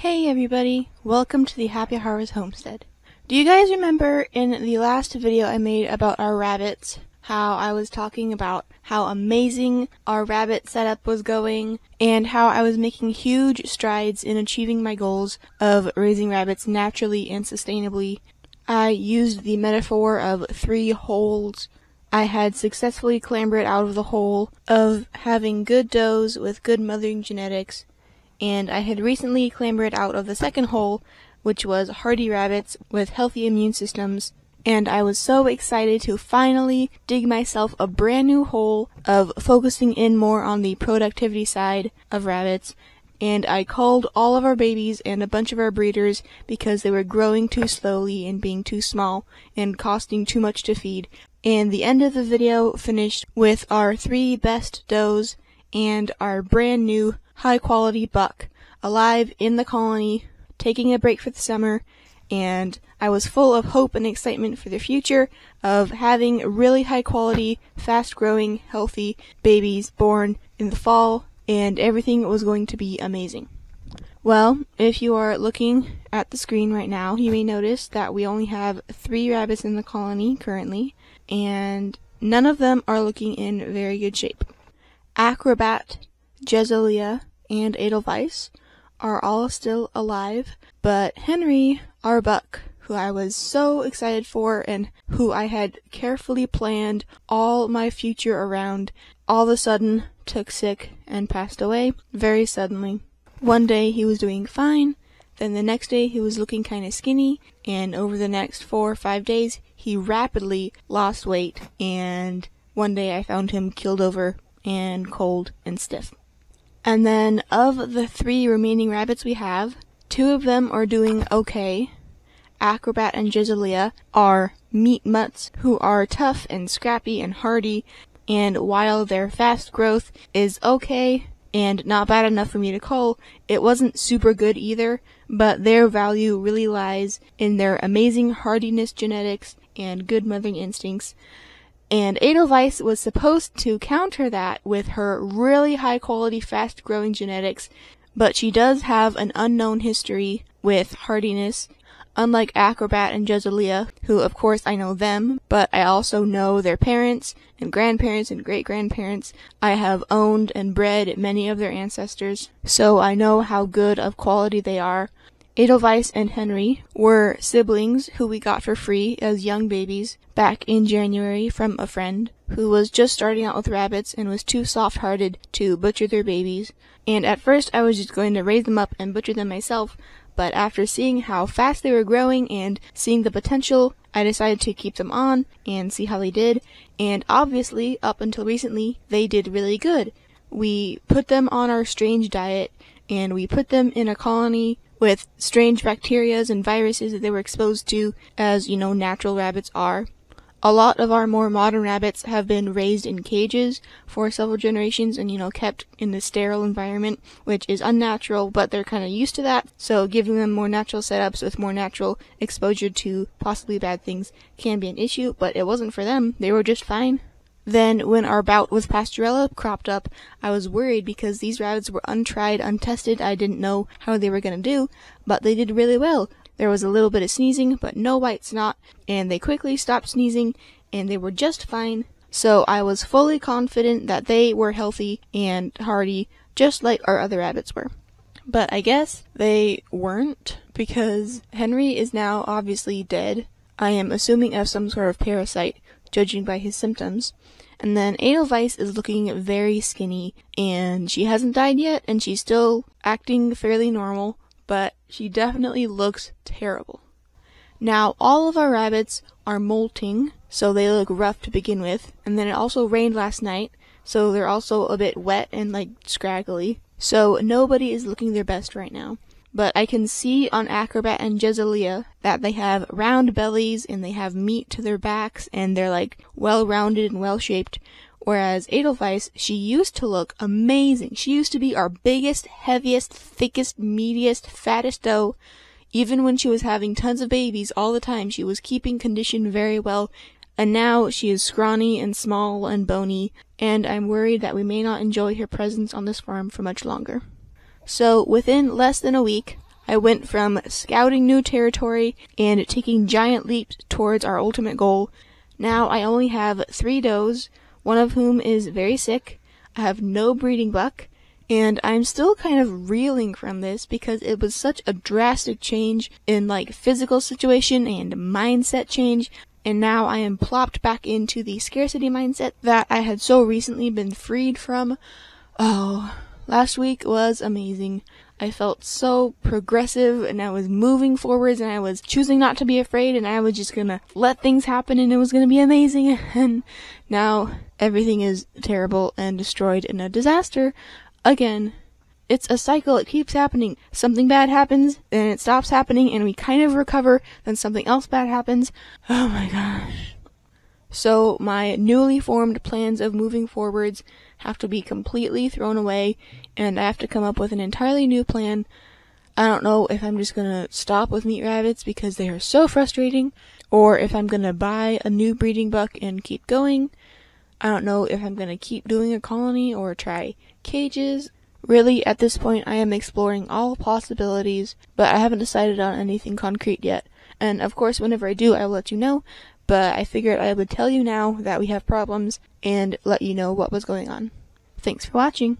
Hey everybody, welcome to the Happy Harvest Homestead. Do you guys remember in the last video I made about our rabbits, how I was talking about how amazing our rabbit setup was going, and how I was making huge strides in achieving my goals of raising rabbits naturally and sustainably? I used the metaphor of 3 holes. I had successfully clambered out of the hole of having good does with good mothering genetics, and I had recently clambered out of the second hole, which was hardy rabbits with healthy immune systems, and I was so excited to finally dig myself a brand new hole of focusing in more on the productivity side of rabbits, and I culled all of our babies and a bunch of our breeders because they were growing too slowly and being too small and costing too much to feed. And the end of the video finished with our 3 best does and our brand new high-quality buck, alive in the colony, taking a break for the summer, and I was full of hope and excitement for the future of having really high-quality, fast-growing, healthy babies born in the fall, and everything was going to be amazing. Well, if you are looking at the screen right now, you may notice that we only have 3 rabbits in the colony currently, and none of them are looking in very good shape. Acrobat, Jezzalia, and Adelvice are all still alive, but Henry, our buck, who I was so excited for and who I had carefully planned all my future around, all of a sudden took sick and passed away very suddenly. One day he was doing fine, then the next day he was looking kind of skinny, and over the next 4 or 5 days he rapidly lost weight, and one day I found him keeled over and cold and stiff. And then of the 3 remaining rabbits we have, 2 of them are doing okay. Acrobat and Jezzalia are meat mutts who are tough and scrappy and hardy, and while their fast growth is okay and not bad enough for me to cull, it wasn't super good either, but their value really lies in their amazing hardiness genetics and good mothering instincts. And Adelvice was supposed to counter that with her really high-quality, fast-growing genetics, but she does have an unknown history with hardiness, unlike Acrobat and Jezzalia, who of course I know them, but I also know their parents and grandparents and great-grandparents. I have owned and bred many of their ancestors, so I know how good of quality they are. Adelvice and Henry were siblings who we got for free as young babies back in January from a friend who was just starting out with rabbits and was too soft-hearted to butcher their babies. And at first I was just going to raise them up and butcher them myself, but after seeing how fast they were growing and seeing the potential, I decided to keep them on and see how they did, and obviously, up until recently, they did really good. We put them on our strange diet, and we put them in a colony with strange bacterias and viruses that they were exposed to, as, you know, natural rabbits are. A lot of our more modern rabbits have been raised in cages for several generations and, you know, kept in a sterile environment, which is unnatural, but they're kind of used to that, so giving them more natural setups with more natural exposure to possibly bad things can be an issue, but it wasn't for them. They were just fine. Then, when our bout with Pasturella cropped up, I was worried because these rabbits were untried, untested. I didn't know how they were going to do, but they did really well. There was a little bit of sneezing, but no white snot, and they quickly stopped sneezing, and they were just fine. So I was fully confident that they were healthy and hardy, just like our other rabbits were. But I guess they weren't, because Henry is now obviously dead. I am assuming of some sort of parasite, judging by his symptoms. And then Adelvice is looking very skinny, and she hasn't died yet, and she's still acting fairly normal, but she definitely looks terrible. Now, all of our rabbits are molting, so they look rough to begin with, and then it also rained last night, so they're also a bit wet and, like, scraggly, so nobody is looking their best right now. But I can see on Acrobat and Jezzalia that they have round bellies and they have meat to their backs and they're like well-rounded and well-shaped. Whereas Adelvice, she used to look amazing. She used to be our biggest, heaviest, thickest, meatiest, fattest doe. Even when she was having tons of babies all the time, she was keeping condition very well. And now she is scrawny and small and bony, and I'm worried that we may not enjoy her presence on this farm for much longer. So within less than a week, I went from scouting new territory and taking giant leaps towards our ultimate goal. Now I only have 3 does, one of whom is very sick. I have no breeding buck, and I'm still kind of reeling from this because it was such a drastic change in physical situation and mindset change, and now I am plopped back into the scarcity mindset that I had so recently been freed from. Oh, last week was amazing. I felt so progressive, and I was moving forwards, and I was choosing not to be afraid, and I was just gonna let things happen, and it was gonna be amazing. And now everything is terrible and destroyed in a disaster again. It's a cycle. It keeps happening. Something bad happens, then it stops happening, and we kind of recover, then something else bad happens. Oh my gosh. So my newly formed plans of moving forwards have to be completely thrown away, and I have to come up with an entirely new plan. I don't know if I'm just gonna stop with meat rabbits because they are so frustrating, or if I'm gonna buy a new breeding buck and keep going. I don't know if I'm gonna keep doing a colony or try cages. Really, at this point, I am exploring all possibilities, but I haven't decided on anything concrete yet. And of course, whenever I do, I will let you know. But I figured I would tell you now that we have problems and let you know what was going on. Thanks for watching.